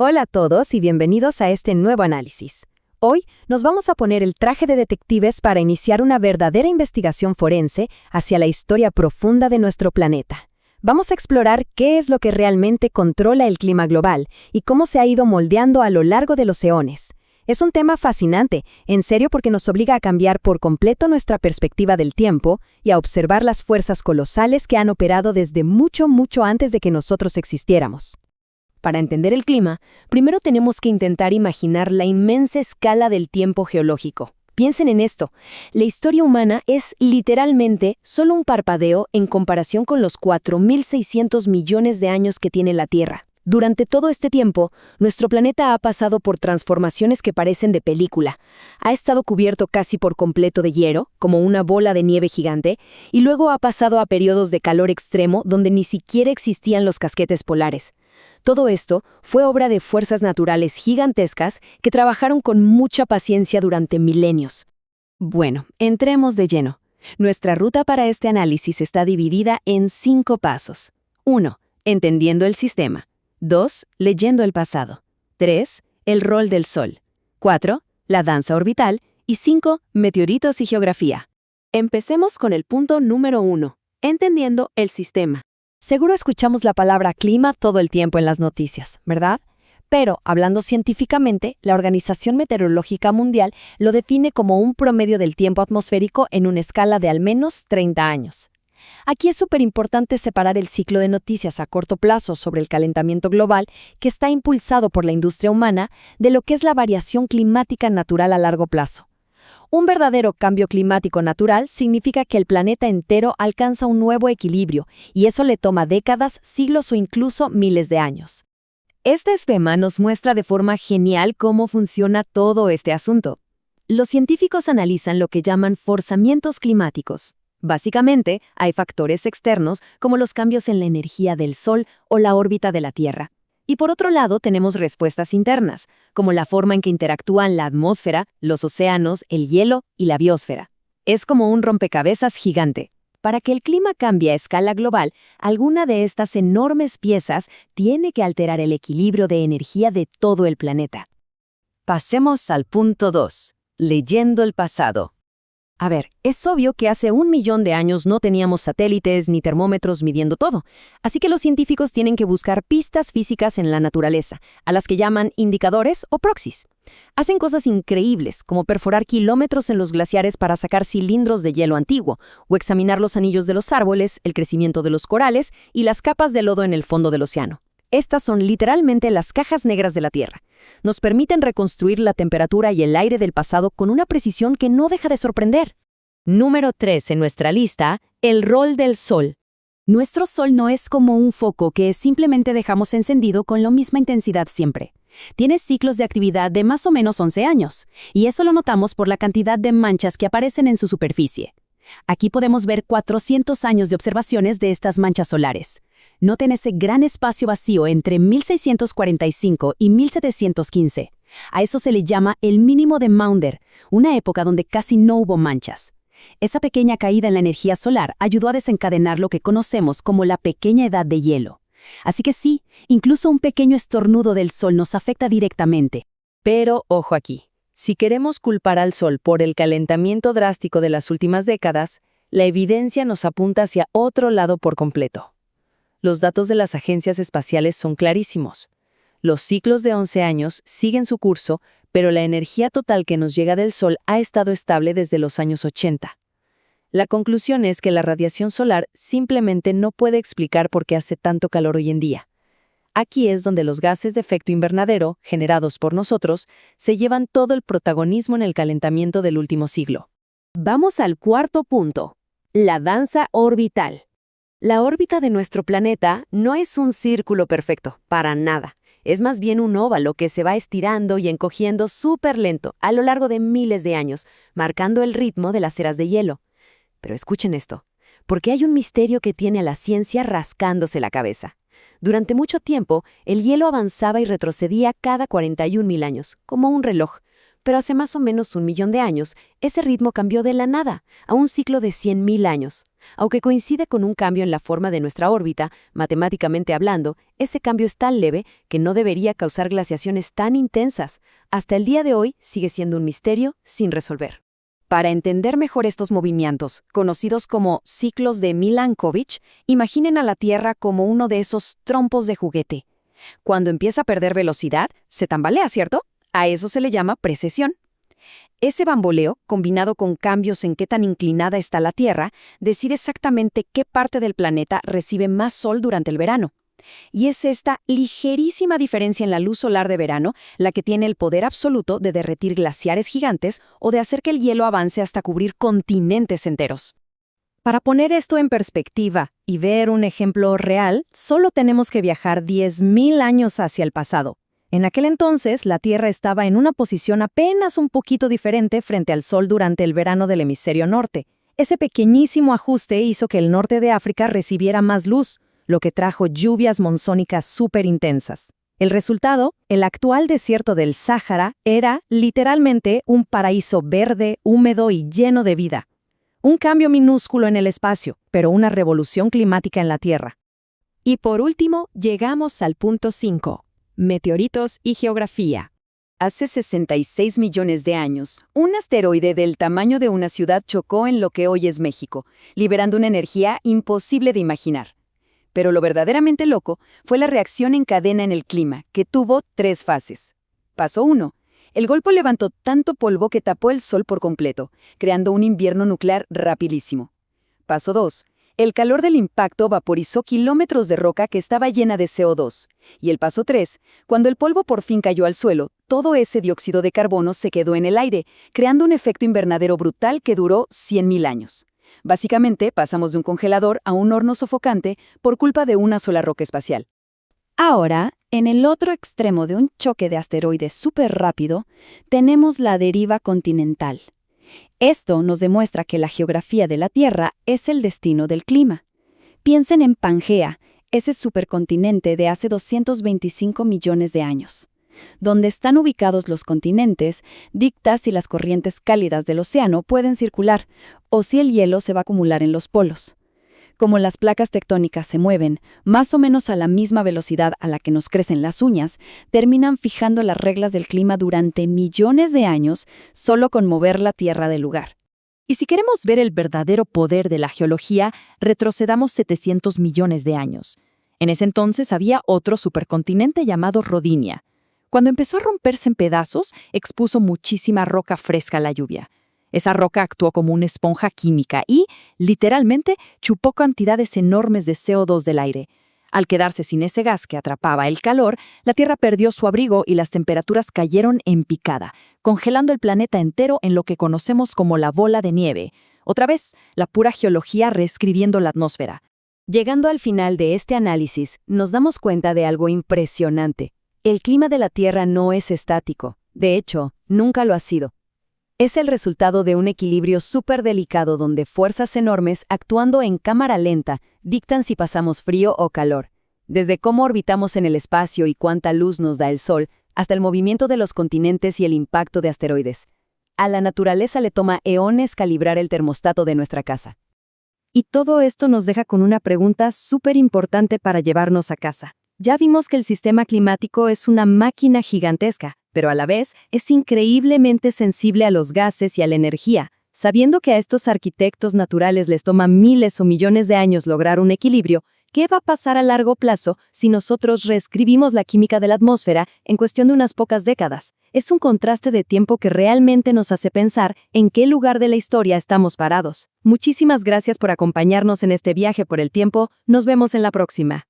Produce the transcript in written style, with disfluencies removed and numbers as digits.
Hola a todos y bienvenidos a este nuevo análisis. Hoy nos vamos a poner el traje de detectives para iniciar una verdadera investigación forense hacia la historia profunda de nuestro planeta. Vamos a explorar qué es lo que realmente controla el clima global y cómo se ha ido moldeando a lo largo de los eones. Es un tema fascinante, en serio, porque nos obliga a cambiar por completo nuestra perspectiva del tiempo y a observar las fuerzas colosales que han operado desde mucho antes de que nosotros existiéramos. Para entender el clima, primero tenemos que intentar imaginar la inmensa escala del tiempo geológico. Piensen en esto, la historia humana es literalmente solo un parpadeo en comparación con los 4.600 millones de años que tiene la Tierra. Durante todo este tiempo, nuestro planeta ha pasado por transformaciones que parecen de película. Ha estado cubierto casi por completo de hielo, como una bola de nieve gigante, y luego ha pasado a periodos de calor extremo donde ni siquiera existían los casquetes polares. Todo esto fue obra de fuerzas naturales gigantescas que trabajaron con mucha paciencia durante milenios. Bueno, entremos de lleno. Nuestra ruta para este análisis está dividida en 5 pasos. 1. Entendiendo el sistema. 2. Leyendo el pasado. 3. El rol del Sol. 4. La danza orbital. Y 5. Meteoritos y geografía. Empecemos con el punto número 1. Entendiendo el sistema. Seguro escuchamos la palabra clima todo el tiempo en las noticias, ¿verdad? Pero, hablando científicamente, la Organización Meteorológica Mundial lo define como un promedio del tiempo atmosférico en una escala de al menos 30 años. Aquí es súper importante separar el ciclo de noticias a corto plazo sobre el calentamiento global, que está impulsado por la industria humana, de lo que es la variación climática natural a largo plazo. Un verdadero cambio climático natural significa que el planeta entero alcanza un nuevo equilibrio, y eso le toma décadas, siglos o incluso miles de años. Este esquema nos muestra de forma genial cómo funciona todo este asunto. Los científicos analizan lo que llaman forzamientos climáticos. Básicamente, hay factores externos como los cambios en la energía del Sol o la órbita de la Tierra. Y por otro lado tenemos respuestas internas, como la forma en que interactúan la atmósfera, los océanos, el hielo y la biosfera. Es como un rompecabezas gigante. Para que el clima cambie a escala global, alguna de estas enormes piezas tiene que alterar el equilibrio de energía de todo el planeta. Pasemos al punto 2. Leyendo el pasado. A ver, es obvio que hace 1.000.000 de años no teníamos satélites ni termómetros midiendo todo, así que los científicos tienen que buscar pistas físicas en la naturaleza, a las que llaman indicadores o proxies. Hacen cosas increíbles, como perforar kilómetros en los glaciares para sacar cilindros de hielo antiguo, o examinar los anillos de los árboles, el crecimiento de los corales y las capas de lodo en el fondo del océano. Estas son literalmente las cajas negras de la Tierra. Nos permiten reconstruir la temperatura y el aire del pasado con una precisión que no deja de sorprender. Número 3 en nuestra lista, el rol del Sol. Nuestro Sol no es como un foco que simplemente dejamos encendido con la misma intensidad siempre. Tiene ciclos de actividad de más o menos 11 años, y eso lo notamos por la cantidad de manchas que aparecen en su superficie. Aquí podemos ver 400 años de observaciones de estas manchas solares. Noten ese gran espacio vacío entre 1645 y 1715. A eso se le llama el mínimo de Maunder, una época donde casi no hubo manchas. Esa pequeña caída en la energía solar ayudó a desencadenar lo que conocemos como la pequeña edad de hielo. Así que sí, incluso un pequeño estornudo del Sol nos afecta directamente. Pero ojo aquí, si queremos culpar al Sol por el calentamiento drástico de las últimas décadas, la evidencia nos apunta hacia otro lado por completo. Los datos de las agencias espaciales son clarísimos. Los ciclos de 11 años siguen su curso, pero la energía total que nos llega del Sol ha estado estable desde los años 80. La conclusión es que la radiación solar simplemente no puede explicar por qué hace tanto calor hoy en día. Aquí es donde los gases de efecto invernadero, generados por nosotros, se llevan todo el protagonismo en el calentamiento del último siglo. Vamos al cuarto punto, la danza orbital. La órbita de nuestro planeta no es un círculo perfecto, para nada. Es más bien un óvalo que se va estirando y encogiendo súper lento a lo largo de miles de años, marcando el ritmo de las eras de hielo. Pero escuchen esto, porque hay un misterio que tiene a la ciencia rascándose la cabeza. Durante mucho tiempo, el hielo avanzaba y retrocedía cada 41.000 años, como un reloj. Pero hace más o menos 1 millón de años, ese ritmo cambió de la nada a un ciclo de 100.000 años. Aunque coincide con un cambio en la forma de nuestra órbita, matemáticamente hablando, ese cambio es tan leve que no debería causar glaciaciones tan intensas. Hasta el día de hoy sigue siendo un misterio sin resolver. Para entender mejor estos movimientos, conocidos como ciclos de Milankovitch, imaginen a la Tierra como uno de esos trompos de juguete. Cuando empieza a perder velocidad, se tambalea, ¿cierto? A eso se le llama precesión. Ese bamboleo, combinado con cambios en qué tan inclinada está la Tierra, decide exactamente qué parte del planeta recibe más sol durante el verano. Y es esta ligerísima diferencia en la luz solar de verano la que tiene el poder absoluto de derretir glaciares gigantes o de hacer que el hielo avance hasta cubrir continentes enteros. Para poner esto en perspectiva y ver un ejemplo real, solo tenemos que viajar 10.000 años hacia el pasado. En aquel entonces, la Tierra estaba en una posición apenas un poquito diferente frente al Sol durante el verano del hemisferio norte. Ese pequeñísimo ajuste hizo que el norte de África recibiera más luz, lo que trajo lluvias monzónicas súper intensas. El resultado, el actual desierto del Sáhara, era literalmente un paraíso verde, húmedo y lleno de vida. Un cambio minúsculo en el espacio, pero una revolución climática en la Tierra. Y por último, llegamos al punto 5. Meteoritos y geografía. Hace 66 millones de años, un asteroide del tamaño de una ciudad chocó en lo que hoy es México, liberando una energía imposible de imaginar. Pero lo verdaderamente loco fue la reacción en cadena en el clima, que tuvo 3 fases. Paso 1. El golpe levantó tanto polvo que tapó el sol por completo, creando un invierno nuclear rapidísimo. Paso 2. El calor del impacto vaporizó kilómetros de roca que estaba llena de CO2. Y el paso 3, cuando el polvo por fin cayó al suelo, todo ese dióxido de carbono se quedó en el aire, creando un efecto invernadero brutal que duró 100.000 años. Básicamente, pasamos de un congelador a un horno sofocante por culpa de una sola roca espacial. Ahora, en el otro extremo de un choque de asteroides súper rápido, tenemos la deriva continental. Esto nos demuestra que la geografía de la Tierra es el destino del clima. Piensen en Pangea, ese supercontinente de hace 225 millones de años. Donde están ubicados los continentes, dicta si las corrientes cálidas del océano pueden circular o si el hielo se va a acumular en los polos. Como las placas tectónicas se mueven, más o menos a la misma velocidad a la que nos crecen las uñas, terminan fijando las reglas del clima durante millones de años solo con mover la Tierra del lugar. Y si queremos ver el verdadero poder de la geología, retrocedamos 700 millones de años. En ese entonces había otro supercontinente llamado Rodinia. Cuando empezó a romperse en pedazos, expuso muchísima roca fresca a la lluvia. Esa roca actuó como una esponja química y, literalmente, chupó cantidades enormes de CO2 del aire. Al quedarse sin ese gas que atrapaba el calor, la Tierra perdió su abrigo y las temperaturas cayeron en picada, congelando el planeta entero en lo que conocemos como la bola de nieve. Otra vez, la pura geología reescribiendo la atmósfera. Llegando al final de este análisis, nos damos cuenta de algo impresionante. El clima de la Tierra no es estático. De hecho, nunca lo ha sido. Es el resultado de un equilibrio súper delicado donde fuerzas enormes actuando en cámara lenta dictan si pasamos frío o calor. Desde cómo orbitamos en el espacio y cuánta luz nos da el Sol, hasta el movimiento de los continentes y el impacto de asteroides. A la naturaleza le toma eones calibrar el termostato de nuestra casa. Y todo esto nos deja con una pregunta súper importante para llevarnos a casa. Ya vimos que el sistema climático es una máquina gigantesca, pero a la vez es increíblemente sensible a los gases y a la energía. Sabiendo que a estos arquitectos naturales les toma miles o millones de años lograr un equilibrio, ¿qué va a pasar a largo plazo si nosotros reescribimos la química de la atmósfera en cuestión de unas pocas décadas? Es un contraste de tiempo que realmente nos hace pensar en qué lugar de la historia estamos parados. Muchísimas gracias por acompañarnos en este viaje por el tiempo. Nos vemos en la próxima.